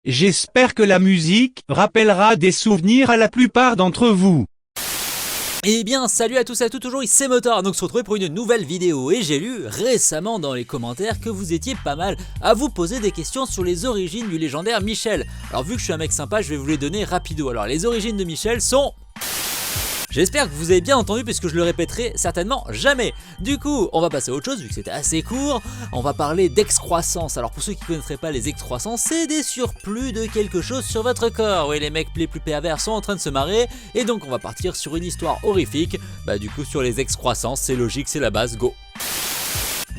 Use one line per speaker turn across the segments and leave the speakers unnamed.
J'espère que la musique rappellera des souvenirs à la plupart d'entre vous.
Eh bien salut à tous et à toutes, aujourd'hui c'est Motor, donc on se retrouve pour une nouvelle vidéo et j'ai lu récemment dans les commentaires que vous étiez pas mal à vous poser des questions sur les origines du légendaire Michel. Alors vu que je suis un mec sympa, je vais vous les donner rapido. Alors les origines de Michel sont... J'espère que vous avez bien entendu puisque je le répéterai certainement jamais. Du coup, on va passer à autre chose vu que c'était assez court. On va parler d'excroissance. Alors pour ceux qui ne connaîtraient pas les excroissances, c'est des surplus de quelque chose sur votre corps. Oui, les mecs les plus pervers sont en train de se marrer. Et donc on va partir sur une histoire horrifique. Du coup sur les excroissances, c'est logique, c'est la base, go.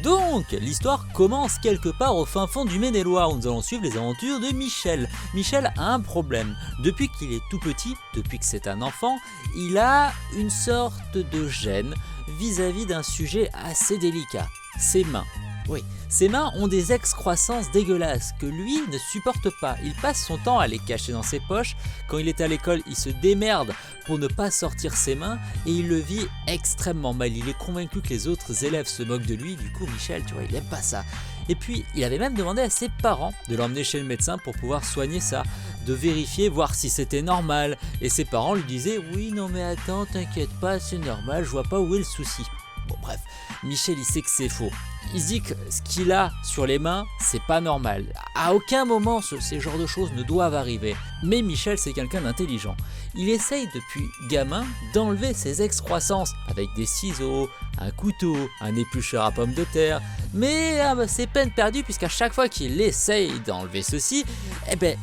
Donc, l'histoire commence quelque part au fin fond du Maine-et-Loire où nous allons suivre les aventures de Michel. Michel a un problème. Depuis qu'il est tout petit, depuis que c'est un enfant, il a une sorte de gêne vis-à-vis d'un sujet assez délicat, ses mains. Oui, ses mains ont des excroissances dégueulasses que lui ne supporte pas. Il passe son temps à les cacher dans ses poches. Quand il est à l'école, il se démerde pour ne pas sortir ses mains et il le vit extrêmement mal. Il est convaincu que les autres élèves se moquent de lui. Du coup, Michel, tu vois, il aime pas ça. Et puis, il avait même demandé à ses parents de l'emmener chez le médecin pour pouvoir soigner ça, de vérifier, voir si c'était normal. Et ses parents lui disaient « Oui, non mais attends, t'inquiète pas, c'est normal, je vois pas où est le souci. » Bon bref, Michel il sait que c'est faux. Il se dit que ce qu'il a sur les mains, c'est pas normal. À aucun moment ces genres de choses ne doivent arriver. Mais Michel c'est quelqu'un d'intelligent. Il essaye depuis gamin d'enlever ses excroissances avec des ciseaux, un couteau, un éplucheur à pommes de terre. Mais c'est peine perdue puisqu'à chaque fois qu'il essaye d'enlever ceci,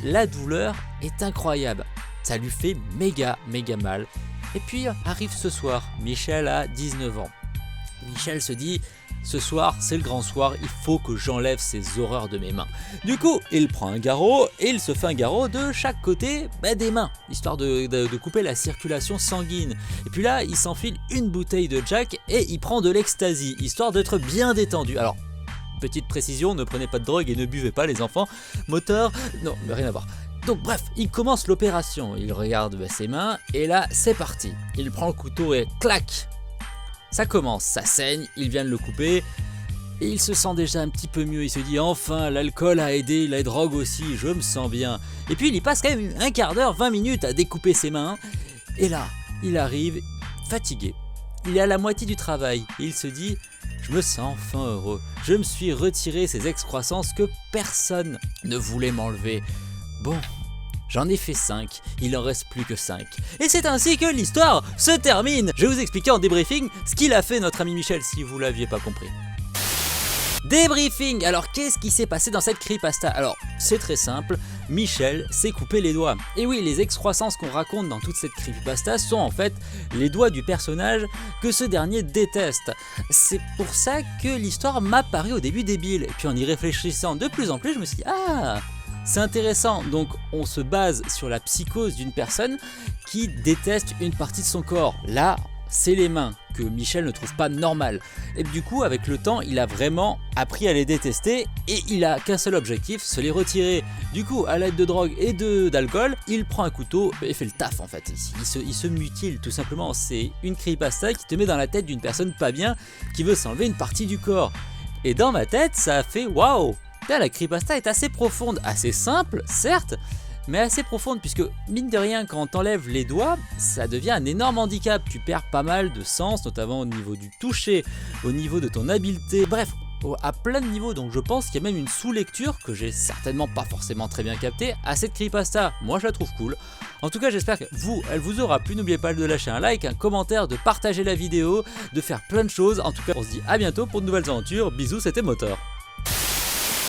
la douleur est incroyable. Ça lui fait méga mal. Et puis arrive ce soir, Michel a 19 ans. Michel se dit, ce soir c'est le grand soir, il faut que j'enlève ces horreurs de mes mains. Du coup, il prend un garrot et il se fait un garrot de chaque côté des mains, histoire de couper la circulation sanguine. Et puis là, il s'enfile une bouteille de Jack et il prend de l'ecstasy, histoire d'être bien détendu. Alors, petite précision, ne prenez pas de drogue et ne buvez pas les enfants. Moteur, non, rien à voir. Donc bref, il commence l'opération, il regarde ses mains et là c'est parti. Il prend le couteau et clac. Ça commence, ça saigne, il vient de le couper et il se sent déjà un petit peu mieux. Il se dit enfin l'alcool a aidé, la drogue aussi, je me sens bien. Et puis il y passe quand même un quart d'heure, 20 minutes à découper ses mains. Et là, il arrive fatigué. Il est à la moitié du travail et il se dit je me sens enfin heureux. Je me suis retiré ces excroissances que personne ne voulait m'enlever. Bon, j'en ai fait 5, il en reste plus que 5. Et c'est ainsi que l'histoire se termine. Je vais vous expliquer en débriefing ce qu'il a fait notre ami Michel si vous l'aviez pas compris. Débriefing. Alors qu'est-ce qui s'est passé dans cette creepypasta? Alors c'est très simple, Michel s'est coupé les doigts. Et oui, les excroissances qu'on raconte dans toute cette creepypasta sont en fait les doigts du personnage que ce dernier déteste. C'est pour ça que l'histoire m'a paru au début débile. Et puis en y réfléchissant de plus en plus, je me suis dit c'est intéressant, donc on se base sur la psychose d'une personne qui déteste une partie de son corps. Là, c'est les mains que Michel ne trouve pas normales. Et du coup, avec le temps, il a vraiment appris à les détester et il a qu'un seul objectif, se les retirer. Du coup, à l'aide de drogue et d'alcool, il prend un couteau et fait le taf en fait. Il se mutile tout simplement. C'est une creepypasta qui te met dans la tête d'une personne pas bien qui veut s'enlever une partie du corps. Et dans ma tête, ça a fait waouh! Là, la creepypasta est assez profonde, assez simple, certes, mais assez profonde, puisque mine de rien, quand on t'enlève les doigts, ça devient un énorme handicap. Tu perds pas mal de sens, notamment au niveau du toucher, au niveau de ton habileté, bref, à plein de niveaux. Donc je pense qu'il y a même une sous-lecture que j'ai certainement pas forcément très bien captée à cette creepypasta. Moi, je la trouve cool. En tout cas, j'espère que elle vous aura plu. N'oubliez pas de lâcher un like, un commentaire, de partager la vidéo, de faire plein de choses. En tout cas, on se dit à bientôt pour de nouvelles aventures. Bisous, c'était Motor.